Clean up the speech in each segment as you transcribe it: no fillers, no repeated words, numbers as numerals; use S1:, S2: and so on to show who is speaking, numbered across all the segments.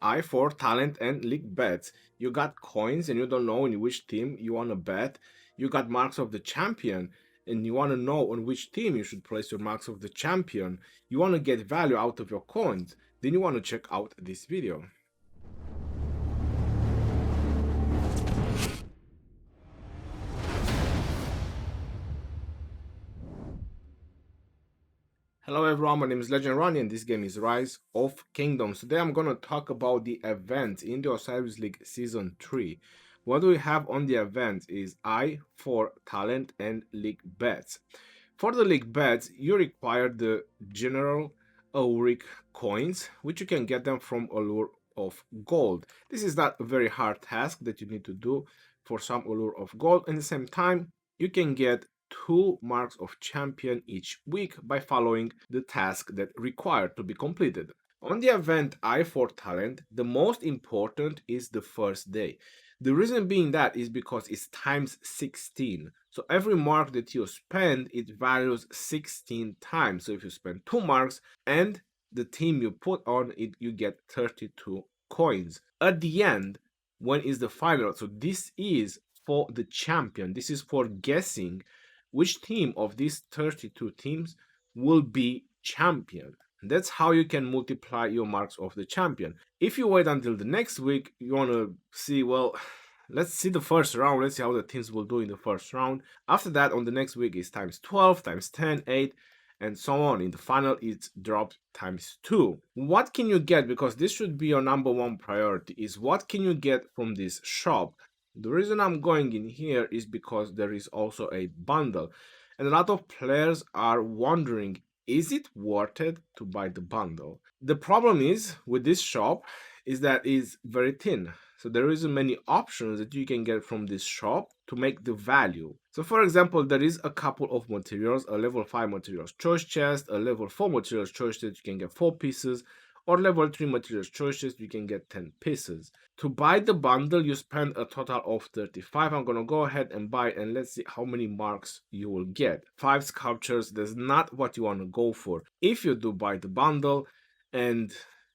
S1: I for talent and league bets. You got coins and you don't know in which team you want to bet. You got marks of the champion and you want to know on which team you should place your marks of the champion. You want to get value out of your coins. Then you want to check out this video. Hello everyone, my name is Legendary and this game is Rise of Kingdoms. Today I'm going to talk about the event in the Osiris League Season 3. What we have on the event is I for talent and league bets. For the league bets, you require the general Auric coins, which you can get them from Allure of Gold. This is not a very hard task that you need to do for some Allure of Gold. At the same time, you can get 2 marks of champion each week by following the task that required to be completed. On the event I for talent, the most important is the first day. The reason being that is because it's times 16. So every mark that you spend, it values 16 times. So if you spend 2 marks and the team you put on it, you get 32 coins. At the end, when is the final? So this is for the champion. This is for guessing which team of these 32 teams will be champion. That's how you can multiply your marks of the champion. If you wait until the next week, you want to see, well, let's see the first round. Let's see how the teams will do in the first round. After that, on the next week is times 12, times 10, 8, and so on. In the final, it's dropped times 2. What can you get? Because this should be your number one priority, is what can you get from this shop? The reason I'm going in here is because there is also a bundle. And a lot of players are wondering, is it worth it to buy the bundle? The problem is with this shop is that it's very thin. So there isn't many options that you can get from this shop to make the value. So for example, there is a couple of materials, a level 5 materials choice chest, a level 4 materials choice chest, you can get 4 pieces, or level 3 materials choices, you can get 10 pieces. To buy the bundle, you spend a total of 35. I'm gonna go ahead and buy, and let's see how many marks you will get. 5 sculptures, that's not what you want to go for. If you do buy the bundle and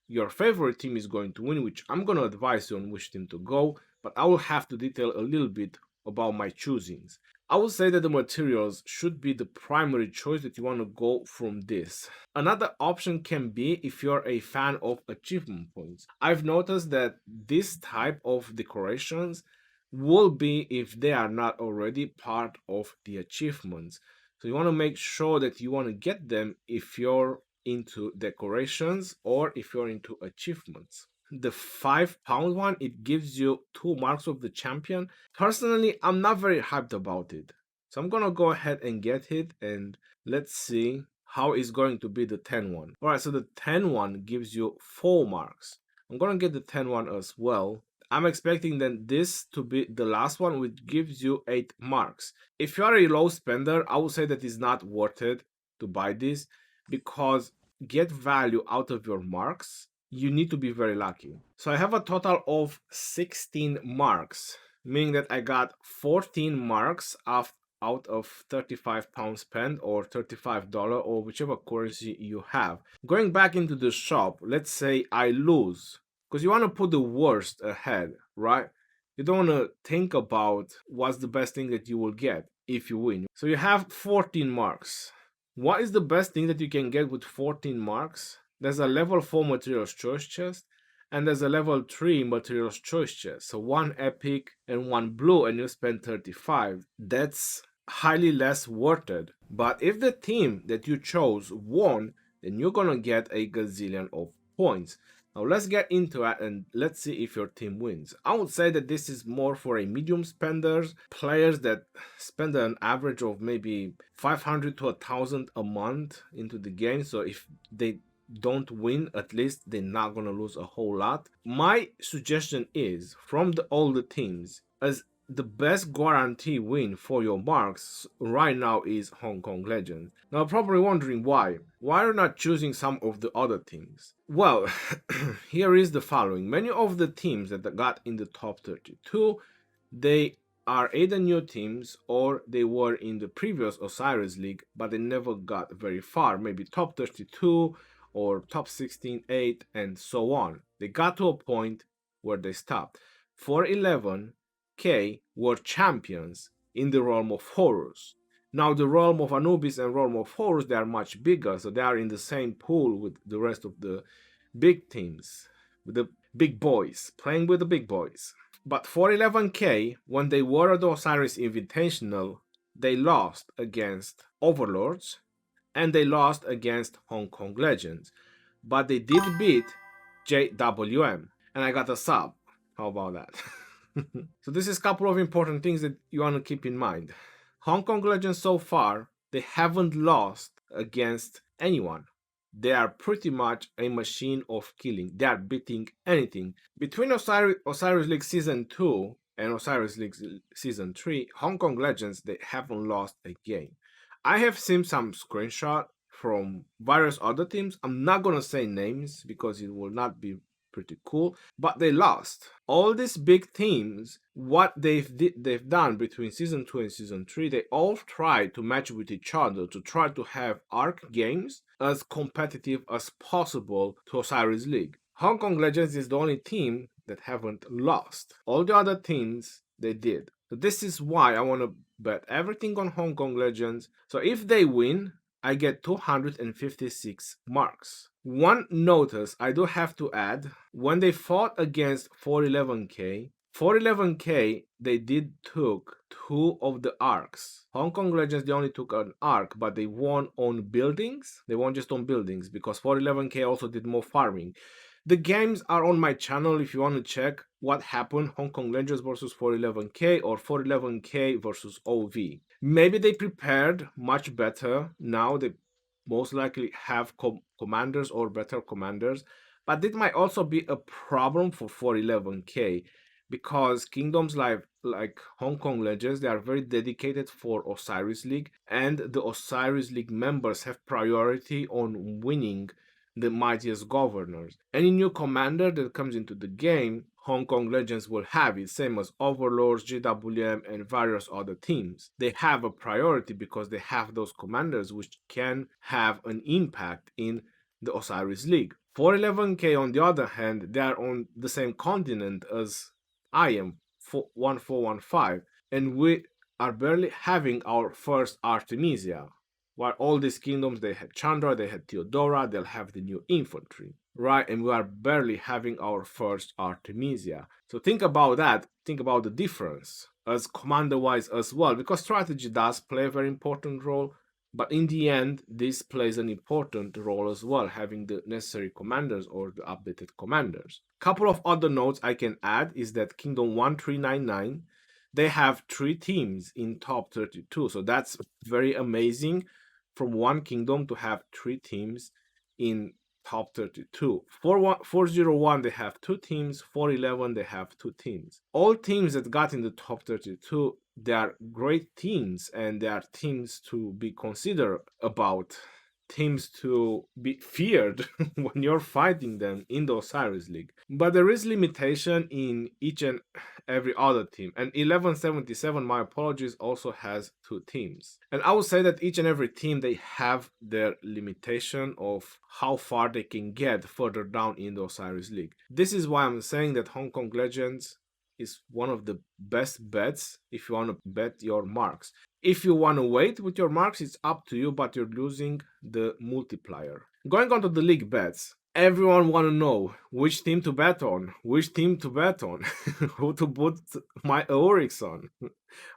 S1: your favorite team is going to win, which I'm gonna advise you on which team to go, but I will have to detail a little bit about my choosings. I would say that the materials should be the primary choice that you want to go from this. Another option can be if you're a fan of achievement points. I've noticed that this type of decorations will be if they are not already part of the achievements. So you want to make sure that you want to get them if you're into decorations or if you're into achievements. The £5 one, it gives you 2 marks of the champion. Personally, I'm not very hyped about it. So I'm gonna go ahead and get it, and let's see how it's going to be the 10 one. Alright, so the 10 one gives you 4 marks. I'm gonna get the 10 one as well. I'm expecting then this to be the last one, which gives you 8 marks. If you are a low spender, I would say that it's not worth it to buy this, because get value out of your marks, you need to be very lucky. So I have a total of 16 marks, meaning that I got 14 marks out of £35 spent, or $35, or whichever currency you have. Going back into the shop, let's say I lose, because you want to put the worst ahead, right? You don't want to think about what's the best thing that you will get if you win. So you have 14 marks. What is the best thing that you can get with 14 marks? There's a level 4 materials choice chest, and there's a level 3 materials choice chest. So 1 epic and 1 blue, and you spend 35. That's highly less worth it. But if the team that you chose won, then you're gonna get a gazillion of points. Now let's get into it and let's see if your team wins. I would say that this is more for a medium spenders, players that spend an average of maybe 500 to 1,000 a month into the game. So if they don't win, at least they're not gonna lose a whole lot. My suggestion is, from all the teams, as the best guarantee win for your marks right now is Hong Kong Legends. Now you're probably wondering why. Why are you not choosing some of the other teams? Well, here is the following. Many of the teams that got in the top 32, they are either new teams or they were in the previous Osiris League, but they never got very far, maybe top 32 or top 16, 8, and so on. They got to a point where they stopped. 411K were champions in the realm of horrors. Now the realm of Anubis and realm of horrors, they are much bigger, so they are in the same pool with the rest of the big teams, with the big boys, playing with the big boys. But 411K, when they were at the Osiris Invitational, they lost against Overlords and they lost against Hong Kong Legends. But they did beat JWM, and I got a sub. How about that? So this is a couple of important things that you want to keep in mind. Hong Kong Legends so far, they haven't lost against anyone. They are pretty much a machine of killing. They are beating anything. Between Osiris League Season 2 and Osiris League Season 3, Hong Kong Legends, they haven't lost a game. I have seen some screenshot from various other teams. I'm not gonna say names because it will not be pretty cool, but they lost. All these big teams, what they've done between season 2 and season 3, they all tried to match with each other to try to have ARC games as competitive as possible to Osiris League. Hong Kong Legends is the only team that haven't lost. All the other teams, they did. So this is why I want to bet everything on Hong Kong Legends. So if they win, I get 256 marks. One notice I do have to add, when they fought against 411K, 411K, they did took 2 of the arcs. Hong Kong Legends, they only took an arc, but they won on buildings. They won just on buildings because 411K also did more farming. The games are on my channel if you want to check what happened, Hong Kong Legends versus 411K or 411K versus OV. Maybe they prepared much better. Now they most likely have commanders or better commanders, but it might also be a problem for 411K because kingdoms like Hong Kong Legends, they are very dedicated for Osiris League, and the Osiris League members have priority on winning the mightiest governors. Any new commander that comes into the game, Hong Kong Legends will have it, same as Overlords, GWM, and various other teams. They have a priority because they have those commanders which can have an impact in the Osiris League. 411K, on the other hand, they are on the same continent as I am, 1415, and we are barely having our first Artemisia. While all these kingdoms, they had Chandra, they had Theodora, they'll have the new infantry, right? And we are barely having our first Artemisia. So think about that, think about the difference as commander-wise as well, because strategy does play a very important role, but in the end, this plays an important role as well, having the necessary commanders or the updated commanders. Couple of other notes I can add is that Kingdom 1399, they have 3 teams in top 32, so that's very amazing from one kingdom to have 3 teams in top 32. 401 they have 2 teams, 411 they have 2 teams. All teams that got in the top 32, they are great teams, and they are teams to be considered about, teams to be feared when you're fighting them in the Osiris League. But there is limitation in each and every other team, and 1177, my apologies, also has 2 teams. And I would say that each and every team, they have their limitation of how far they can get further down in the Osiris League. This is why I'm saying that Hong Kong Legends is one of the best bets if you want to bet your marks. If you want to wait with your marks, it's up to you, but you're losing the multiplier. Going on to the league bets, everyone want to know which team to bet on, which team to bet on, who to put my Aorix on.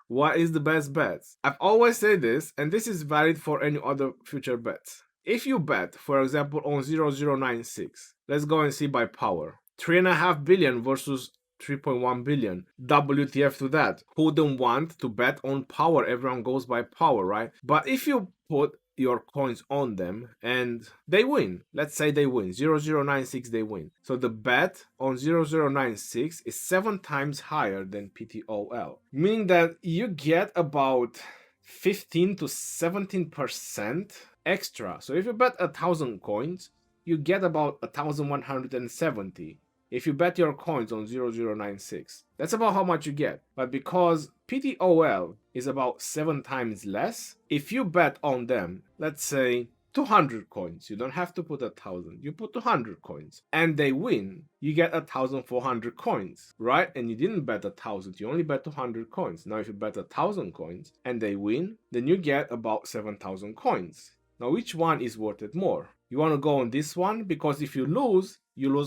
S1: What is the best bet? I've always said this, and this is valid for any other future bets. If you bet, for example, on 0096, let's go and see by power. 3.5 billion versus 3.1 billion. WTF to that. Who wouldn't want to bet on power? Everyone goes by power, right? But if you put your coins on them and they win, let's say they win 0096, they win, so the bet on 0096 is 7 times higher than PTOL, meaning that you get about 15 to 17% extra. So if you bet 1,000 coins, you get about 1,170 if you bet your coins on 0096. That's about how much you get. But because PTOL is about 7 times less, if you bet on them, let's say 200 coins. You don't have to put 1,000. You put 200 coins and they win. You get 1,400 coins, right? And you didn't bet 1,000. You only bet 200 coins. Now, if you bet 1,000 coins and they win, then you get about 7,000 coins. Now, which one is worth it more? You want to go on this one because if you lose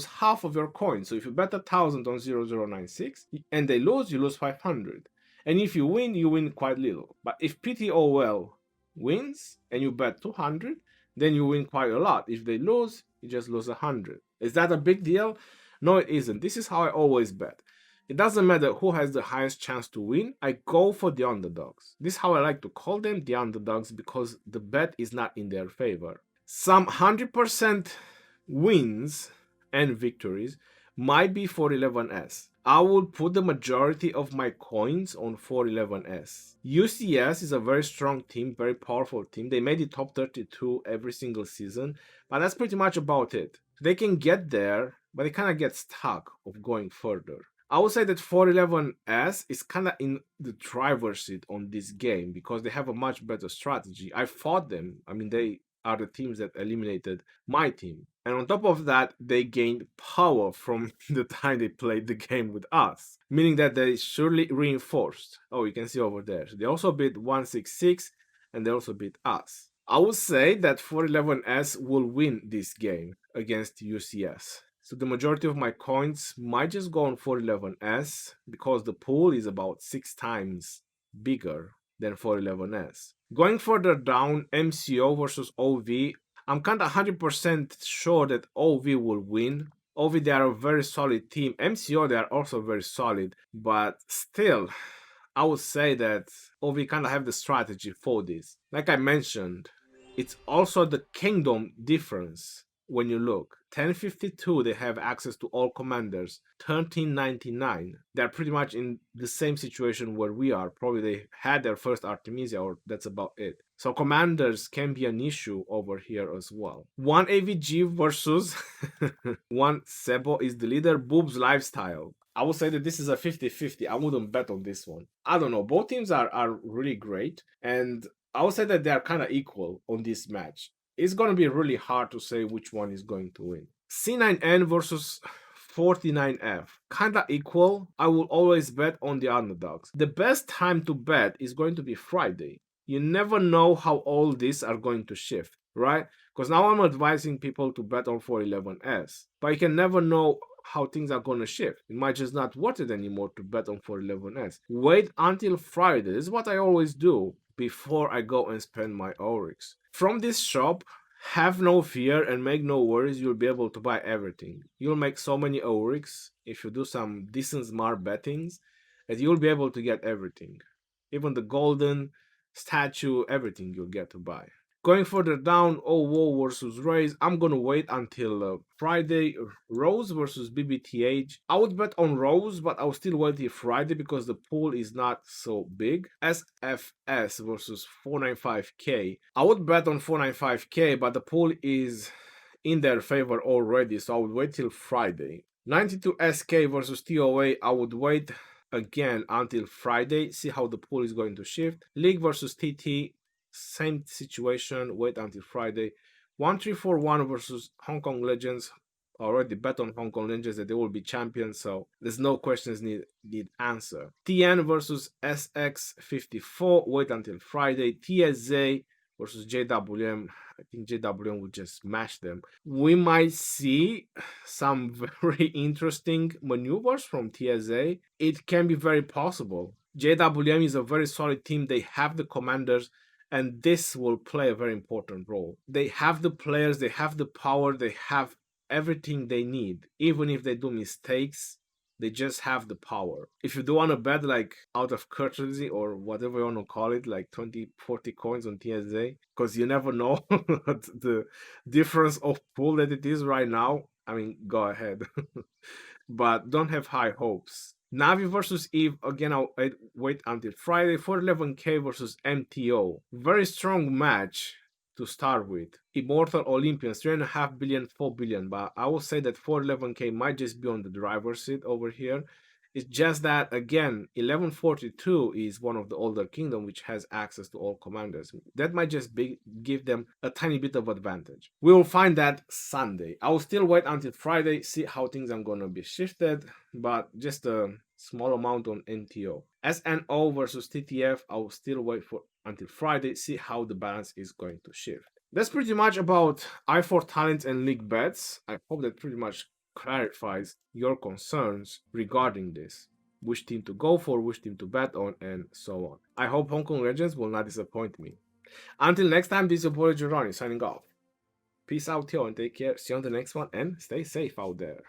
S1: half of your coins. So if you bet 1,000 on 0096 and they lose, you lose 500. And if you win quite little. But if PTOL wins and you bet 200, then you win quite a lot. If they lose, you just lose 100. Is that a big deal? No, it isn't. This is how I always bet. It doesn't matter who has the highest chance to win. I go for the underdogs. This is how I like to call them, the underdogs, because the bet is not in their favor. Some 100% wins and victories might be 411S. I would put the majority of my coins on 411S. UCS is a very strong team, very powerful team. They made it top 32 every single season, but that's pretty much about it. They can get there, but they kind of get stuck of going further. I would say that 411S is kind of in the driver's seat on this game because they have a much better strategy. I fought them. I mean, they are the teams that eliminated my team. And on top of that, they gained power from the time they played the game with us, meaning that they surely reinforced. Oh, you can see over there. So they also beat 166 and they also beat us. I would say that 411S will win this game against UCS. So the majority of my coins might just go on 411S because the pool is about 6 times bigger than 411S. Going further down, MCO versus OV, I'm kind of 100% sure that OV will win. OV, they are a very solid team. MCO, they are also very solid, but still, I would say that OV kind of have the strategy for this. Like I mentioned, it's also the kingdom difference when you look. 1052, they have access to all commanders. 1399, they're pretty much in the same situation where we are. Probably they had their first Artemisia, or that's about it. So commanders can be an issue over here as well. One AVG versus one Sebo is the leader. Boobs lifestyle. I would say that this is a 50-50. I wouldn't bet on this one. I don't know. Both teams are really great. And I would say that they are kind of equal on this match. It's going to be really hard to say which one is going to win. C9N versus 49F. Kind of equal. I will always bet on the underdogs. The best time to bet is going to be Friday. You never know how all these are going to shift, right? Because now I'm advising people to bet on 411S. But you can never know how things are going to shift. It might just not worth it anymore to bet on 411S. Wait until Friday. This is what I always do before I go and spend my Oryx. From this shop, have no fear and make no worries, you'll be able to buy everything. You'll make so many Oryx if you do some decent smart bettings that you'll be able to get everything. Even the golden statue, everything you'll get to buy. Going further down, OWO versus Raze, I'm gonna wait until Friday. Rose versus BBTH. I would bet on Rose, but I'll still wait till Friday because the pool is not so big. SFS versus 495K. I would bet on 495K, but the pool is in their favor already, so I would wait till Friday. 92SK versus TOA, I would wait again until Friday, see how the pool is going to shift. League versus TT, same situation, wait until Friday. 1341 versus Hong Kong Legends. Already bet on Hong Kong Legends that they will be champions, so there's no questions need answer. TN versus SX54, wait until Friday. TSA versus JWM. I think JWM will just smash them. We might see some very interesting maneuvers from TSA. It can be very possible. JWM is a very solid team. They have the commanders, and this will play a very important role. They have the players, they have the power, they have everything they need. Even if they do mistakes, they just have the power. If you do want to bet, like out of courtesy or whatever you want to call it, like 20, 40 coins on TSA, because you never know the difference of pool that it is right now, I mean, go ahead. But don't have high hopes. Navi versus Eve, again, I'll wait until Friday. 411K versus MTO. Very strong match to start with. Immortal Olympians, 3.5 billion, 4 billion. But I will say that 411K might just be on the driver's seat over here. It's just that, again, 1142 is one of the older kingdom which has access to all commanders. That might just give them a tiny bit of advantage. We will find that Sunday. I will still wait until Friday, see how things are going to be shifted, but just a small amount on NTO. SNO versus TTF, I will still wait for until Friday, see how the balance is going to shift. That's pretty much about I4 talents and league bets. I hope that pretty much clarifies your concerns regarding this. Which team to go for, which team to bet on, and so on. I hope Hong Kong Legends will not disappoint me. Until next time, this is your boy Giovanni signing off. Peace out, yo, and take care. See you on the next one, and stay safe out there.